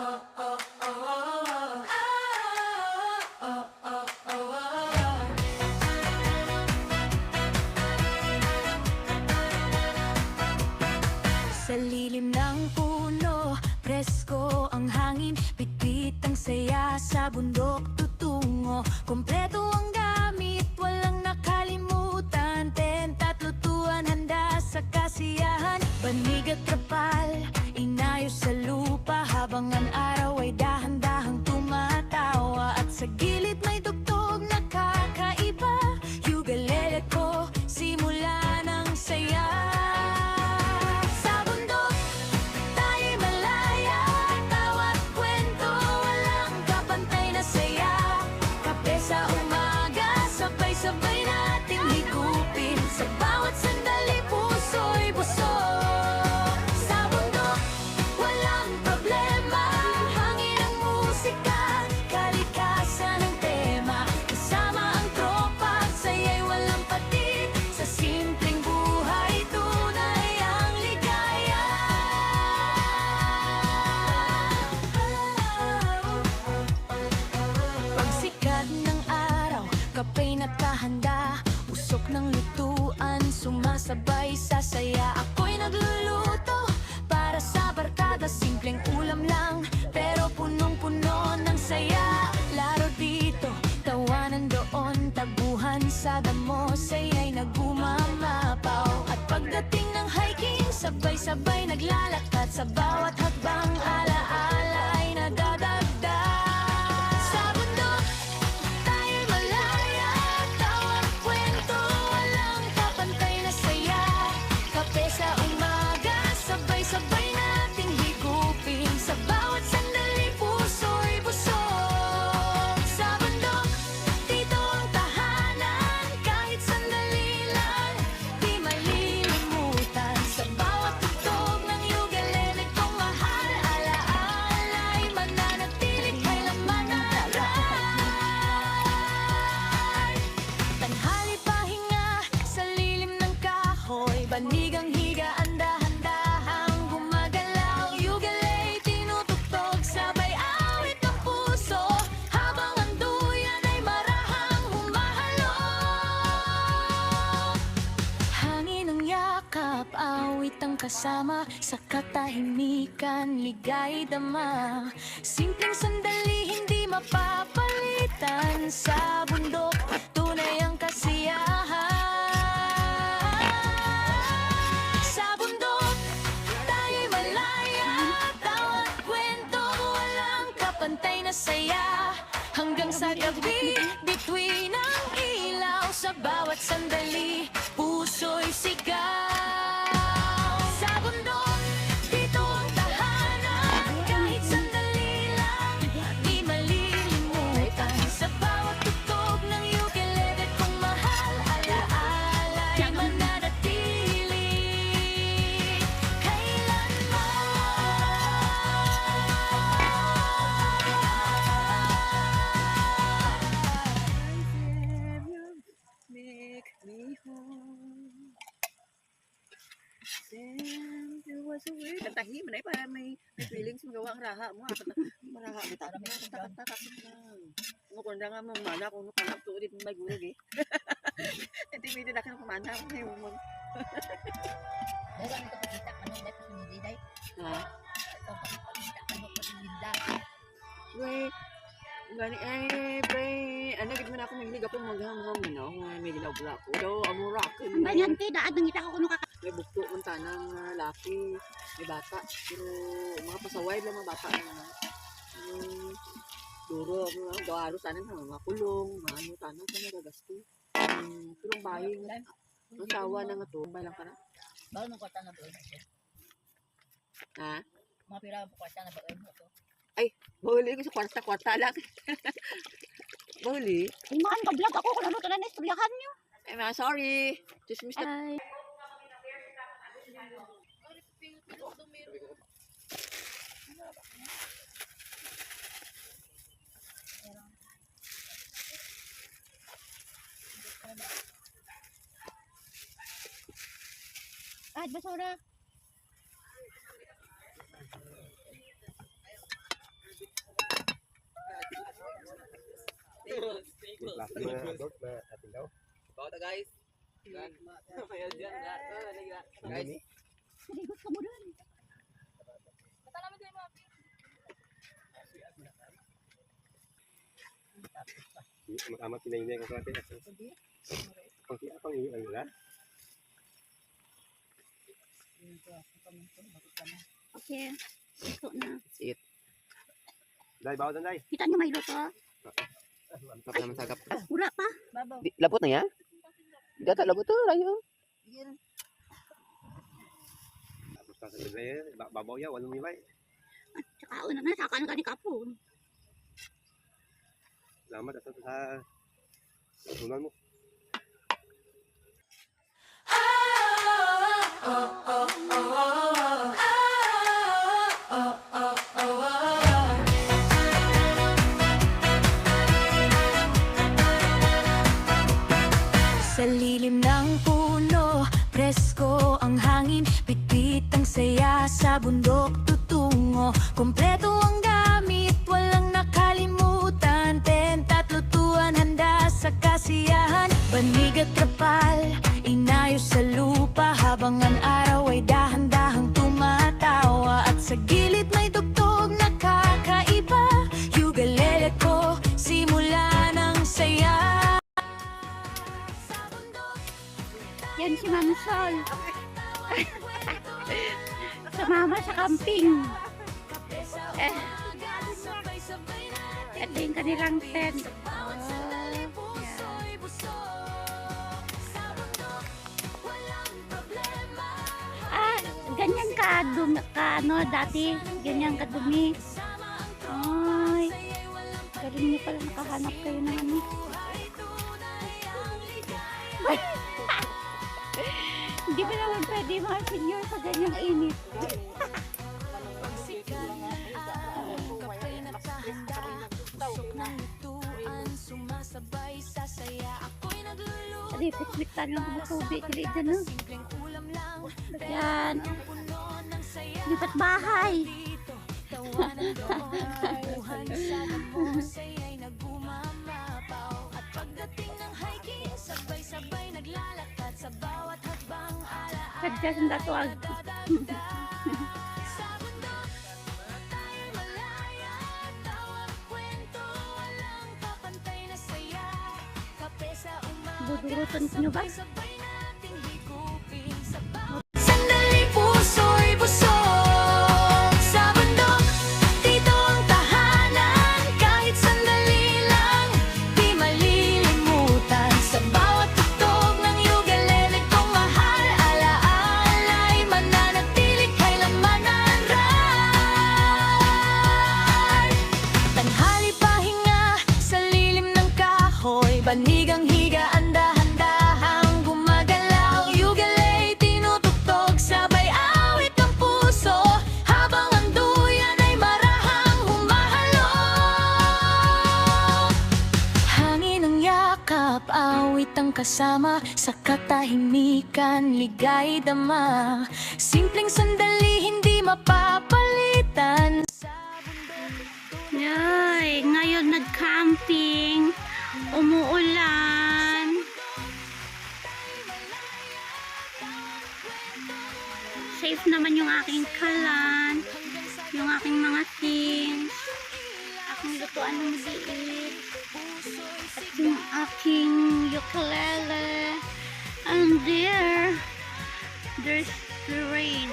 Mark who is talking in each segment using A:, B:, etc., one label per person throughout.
A: Sa lilim ng puno, presko ang hangin, bitbit ang saya sa bundok tutungo. Kompleto ang gamit, walang nakalimutan, tent at lutuan, handa sa kasiyahan. Banig at trapal, inayos sa lupa, habang ang araw ay dahan-dahang tumatawa. At sa gilid may dugtog na kakaiba, ukulele ko, simula ng saya. Sabay nating higupin, sa bawat sandali puso'y busog. Sa bundok, walang problema, hangin ang musika, kalikasan ang tema. Kasama ang tropa, saya'y walang patid, sa simpleng buhay tunay ang ligaya. Pagsikat ng araw, kapay nakahanda, usok ng lutuan, sumasabay sa saya. Ako'y nagluluto para sa barkada, simpleng ulam lang, pero punong-puno ng saya. Laro dito, tawanan doon, taguhan sa damo, saya'y nagumamapaw. At pagdating ng hiking, sabay-sabay naglalakad, sa bawat hakbang alaala ay nadadagdag. Sabay nating higupin, sa bawat sandali puso'y busog. Sa bundok, dito ang tahanan, kahit sandali lang, di malilimutan. Sa bawat tugtog ng ukulele kong mahal, alaala'y mananatili kailanman naray. Tanghali pahinga sa lilim ng kahoy, banigang higaan dahan-dahan gumagalaw, ukulele tinutugtog, sabay awit ng puso, habang ang duyan ay marahang humahalong. Hangin ang yakap, awit ang kasama, sa katahimikan, ligay dama. Simpleng sandali, hindi mapapalitan, sa bundok, tunay ang kasiyahan. Sa bundok, tayo'y malaya, tawat kwento, walang kapantay na saya. Hanggang sa gabi, bituin ang ilaw, sa bawat sandali, puso'y sigaw. Sa bundok, dito ang tahanan, kahit sandali lang, di malilimutan. Sa bawat tugtog ng ukulele kong mahal, alaala'y mananatili
B: Make me home. Then there was a way. Katahi man ay para may feelings magawa ang raha mo. Maraha mo ta. Kanta lang. Mo kun nga mo mana kung ano tuudit may gurog eh. Intimidate akin ng mana mo may mo.
C: Dahil ang kapakita ka nung dahil pasunod day.
B: Ha?
C: Ito kapakita ka nung pasunod day.
B: Wait. Gani pre, ano gid man ako mahilig ako magham-ham no, may ginabla ko. Do amo rock.
C: Ganyan kay daad ng ita ko kuno ka.
B: May bukto man tanang laki, may bata, pero mga pasaway lang mga bata na. Duro mo gawaro tanan mga kulong, mga ano tanan sa nagagasto. Pero bahay ang tawa na nga to, bay lang kana.
C: Bago ng kwarta na doon.
B: Ha?
C: Mga pira po kwarta na doon mo to.
B: Ay, bahuli ko sa kwarta-kwarta lang. Bahuli?
C: Imaan ka vlog ako kung ano to na istoryahan niyo.
B: Eh, sorry. Just missed
A: Ay.
C: Basura.
D: May klase mga adult na ating daw.
E: Bawa ta guys. Gan. Mayo diyan ga. Guys.
C: Sinigot ka mo dun.
D: Amat pinahinay ko klase. Pang iyo ang nila.
C: Okay. Ito na.
D: Dai, bawa dai.
C: Kita nyo may luto?
E: Mantap naman sagap.
C: Wala pa.
E: Labot na ya? Data labot to layo.
D: Tapos sa dai, babaw ya, wala mo may.
C: Tsaka una na, saka ka ni Kapo.
D: Salamat sa sunan mo.
A: Sa lilim ng puno, presko ang hangin, bitbit ang saya sa bundok tutungo. Kompleto ang gamit, walang nakalimutan, tent at lutuan, handa sa kasiyahan. Banig at trapal, inayos sa lupa, habang ang araw ay dahan-dahang tumatawa. At sa gilid may dugtog na kakaiba, ukulele ko, simula ng saya.
C: Yan si Ma'am Sol. Sumama sa camping. Ito yung kanilang tent. Ganyan ka ano dati, ganyan kadumi. Ay, galing niyo pala nakahanap kayo ng ano. Hindi ba naman pwede mga senior sa ganyang init? Adi, pitmitan lang ang tubig. Kili dyan na. Yan. Lipat bahay. Sadya sanda tuwag. Budurutan nyo ba?
A: Sandali puso'y busog sa bundok, dito ang tahanan. Kahit sandali lang, di malilimutan. Sa bawat tugtog ng ukulele kong mahal, alaala'y mananatili kailanman ang ran. Tanghali pahinga sa lilim ng kahoy, banigang higaan, dahan-dahang gumagalaw. Ukulele tinutugtog, sabay awit ng puso, habang ang duyan ay marahang humahalong. Hangin ang yakap, awit ang kasama, sa katahimikan, ligay dama. Simpleng sandali, hindi mapapalitan.
C: Yay, ngayon nag-camping. Umuulan. Safe naman yung aking kalan, yung aking mga things, aking lutuan ng maliit, at yung aking ukulele. And there's the rain.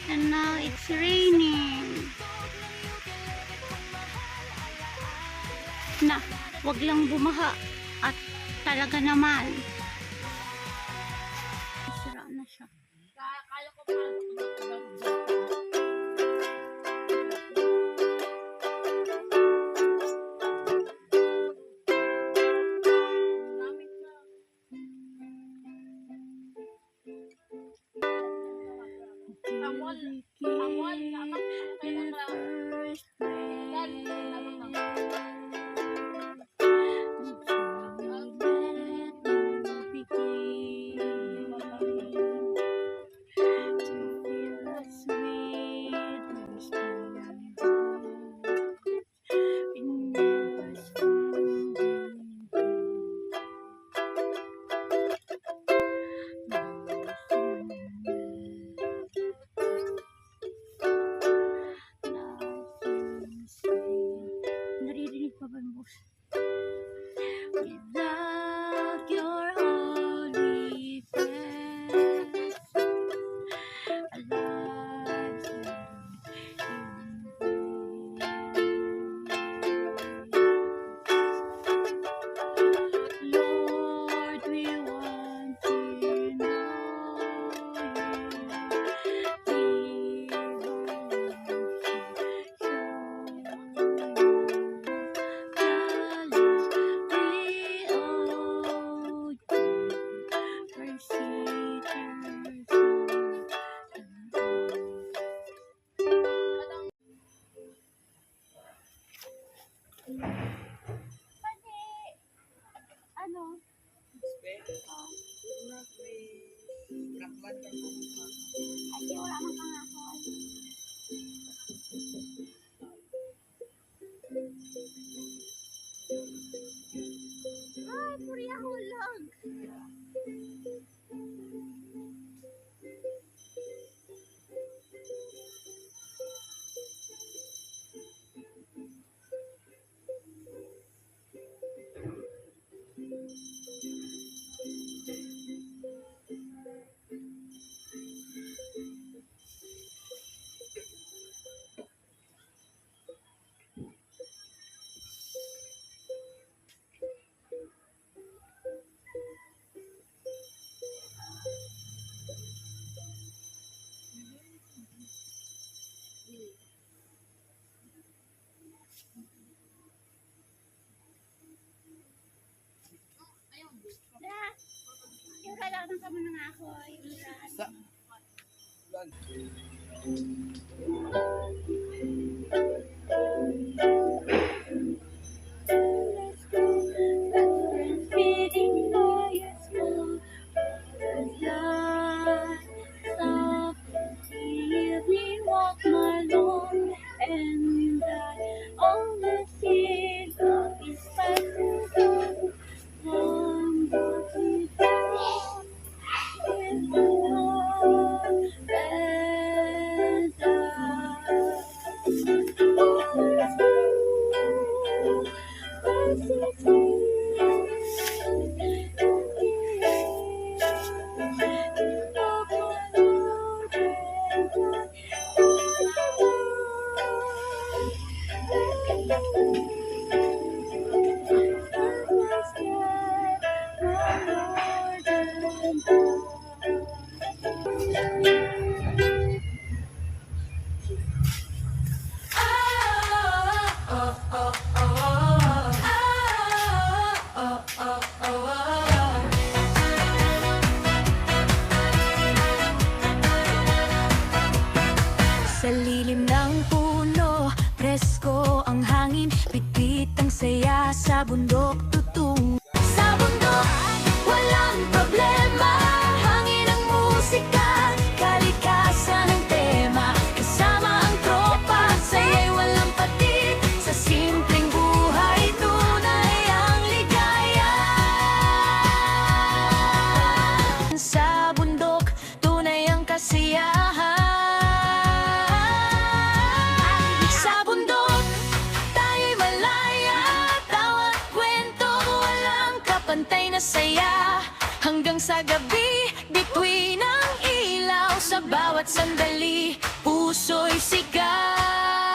C: And now it's raining. Na, wag lang bumaha. At talaga naman. Sira na siya. Patang ka muna nga ako. Feeding by a small light of the evening walk my long and I on the field of his cycle from the field with the Lord and
A: Sa lilim ng puno, presko ang hangin, bitbit ang saya sa bundok tutung. Sa bundok, walang problema, hangin ang musika, kalikasan ang tema. Kasama ang tropa, saya'y walang patid, sa simpleng buhay tunay ang ligaya. Sa bundok, tunay ang kasiyahan. Sa bundok, tayo'y malaya, tawa't kwento, walang kapantay na saya. Hanggang sa gabi, bituin ang ilaw, sa bawat sandali, puso'y sigaw.